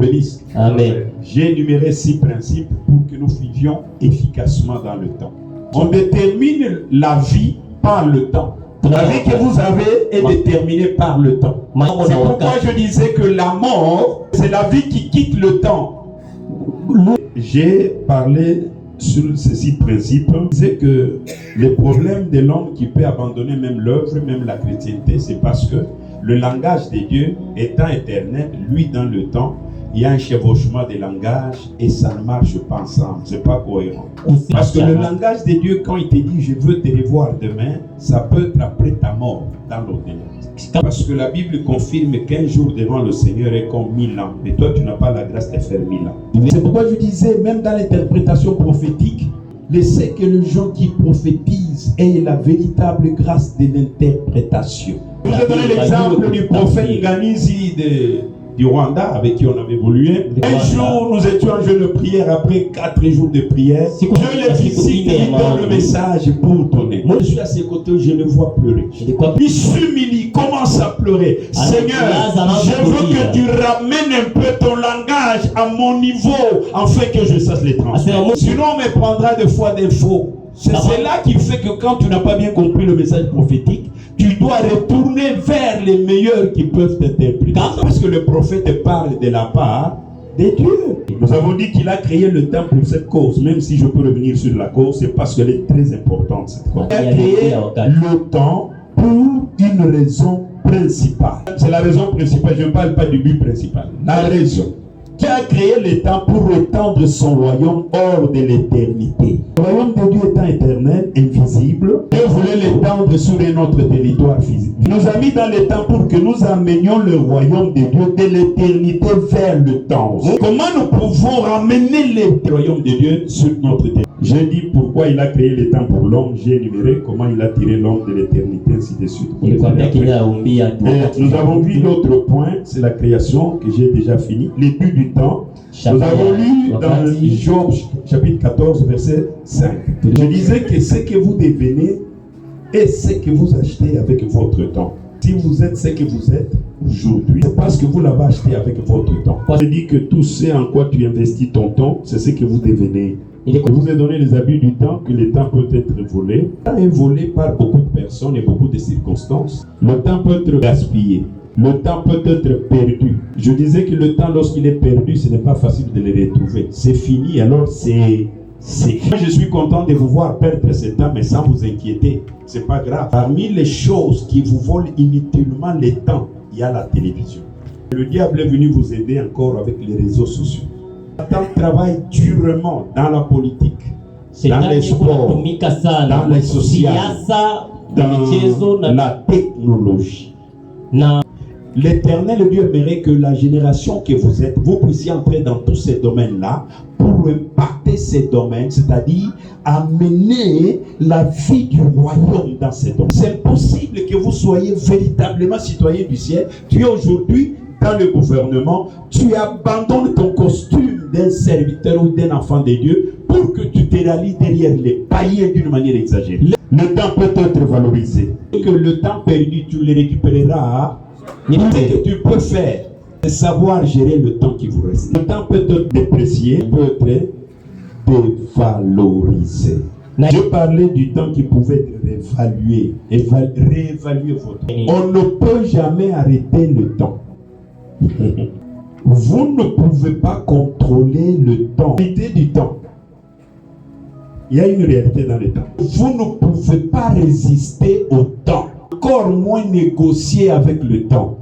bénisse. Amen. J'ai énuméré 6 principes pour que nous vivions efficacement dans le temps. On détermine la vie par le temps. La vie que vous avez est déterminée par le temps. C'est pourquoi je disais que la mort, c'est la vie qui quitte le temps. J'ai parlé sur ces 6 principes. Je disais que le problème de l'homme qui peut abandonner même l'œuvre, même la chrétienté, c'est parce que le langage de Dieu étant éternel, lui dans le temps, il y a un chevauchement des langages et ça ne marche pas ensemble. C'est pas cohérent. Parce que le langage de Dieu, quand il te dit je veux te revoir demain, ça peut être après ta mort dans l'au-delà. Parce que la Bible confirme qu'un jour devant le Seigneur est comme 1000 ans. Mais toi, tu n'as pas la grâce de faire 1000 ans. C'est pourquoi je disais, même dans l'interprétation prophétique, laissez que les gens qui prophétisent aient la véritable grâce de l'interprétation. Je vous ai donné l'exemple du prophète Ganizi du Rwanda, avec qui on avait évolué. Un jour, nous étions en jeu de prière après 4 jours de prière. Je le visite, il donne le message pour donner. Moi, je suis à ses côtés, je le vois pleurer. Il s'humilie, commence à pleurer. Seigneur, je veux que tu ramènes un peu ton langage à mon niveau, afin que je sache les transmettre. Sinon, on me prendra de fois des faux. C'est cela qui fait que quand tu n'as pas bien compris le message prophétique, tu dois retourner vers les meilleurs qui peuvent t'interpréter. Parce que le prophète parle de la part de Dieu. Nous avons dit qu'il a créé le temps pour cette cause. Même si je peux revenir sur la cause, c'est parce qu'elle est très importante cette cause. Il a créé le temps pour une raison principale. C'est la raison principale, je ne parle pas du but principal. La raison. Qui a créé le temps pour étendre son royaume hors de l'éternité. Le royaume de Dieu étant éternel, invisible, Dieu voulait l'étendre sur un autre territoire physique. Il nous a mis dans le temps pour que nous amenions le royaume de Dieu de l'éternité vers le temps. Comment nous pouvons ramener le royaume de Dieu sur notre territoire? J'ai dit pourquoi il a créé le temps pour l'homme. J'ai énuméré comment il a tiré l'homme de l'éternité, ainsi de suite. Nous avons vu l'autre point, c'est la création que j'ai déjà fini. Le but du temps. Nous avons lu dans Job chapitre 14 verset 5. Je disais que ce que vous devenez est ce que vous achetez avec votre temps. Si vous êtes ce que vous êtes aujourd'hui, c'est parce que vous l'avez acheté avec votre temps. Je dis que tout ce en quoi tu investis ton temps, c'est ce que vous devenez. Je vous ai donné les habits du temps, que le temps peut être volé. Le temps est volé par beaucoup de personnes et beaucoup de circonstances. Le temps peut être gaspillé. Le temps peut être perdu. Je disais que le temps, lorsqu'il est perdu, ce n'est pas facile de le retrouver. C'est fini, alors c'est... Moi, je suis content de vous voir perdre ce temps, mais sans vous inquiéter. C'est pas grave. Parmi les choses qui vous volent inutilement le temps, il y a la télévision. Le diable est venu vous aider encore avec les réseaux sociaux. Satan travaille durement dans la politique, dans les sports, dans les sociales, dans la technologie. L'Éternel Dieu aimerait que la génération que vous êtes, vous puissiez entrer dans tous ces domaines-là pour impacter ces domaines, c'est-à-dire amener la vie du royaume dans ces domaines. C'est impossible que vous soyez véritablement citoyen du ciel. Tu es aujourd'hui dans le gouvernement, tu abandonnes ton costume d'un serviteur ou d'un enfant de Dieu pour que tu te rallies derrière les païens d'une manière exagérée. Le temps peut être valorisé. Que le temps perdu, tu le récupéreras. Ce que tu peux faire, c'est savoir gérer le temps qui vous reste. Le temps peut être déprécié, peut être dévalorisé. Je parlais du temps qui pouvait être réévaluer votre temps. On ne peut jamais arrêter le temps. Vous ne pouvez pas contrôler le temps. L'idée du temps. Il y a une réalité dans le temps. Vous ne pouvez pas résister au temps. Encore moins négocier avec le temps.